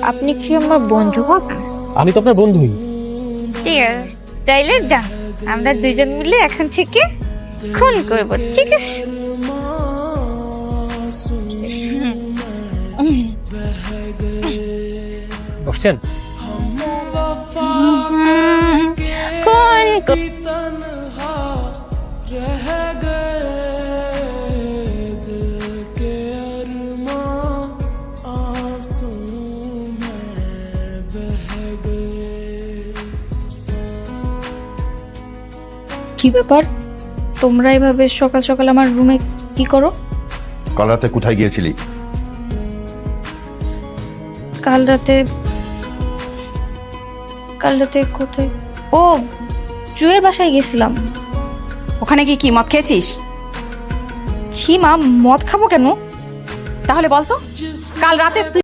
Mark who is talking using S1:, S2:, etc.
S1: আপনি কি আমার বন্ধু হবেন?
S2: আমি তো আপনার বন্ধুই।
S1: ঠিক আছে, তাইলে যান, আমরা দুজন মিলে এখন থেকে খুন করব, ঠিক আছে?
S2: বসছেন?
S1: খুন
S3: কি ব্যাপার, তোমরা এভাবে সকাল সকাল আমার রুমে কি করো?
S4: কাল রাতে কোথায় গিয়েছিলি?
S3: কাল রাতে কোথায়? ও, জুয়ের বাসায় গেছিলাম।
S5: ওখানে গিয়ে কি মদ খেয়েছিস?
S3: ছি মা, মদ খাবো কেন?
S5: তাহলে বলতো কাল রাতে তুই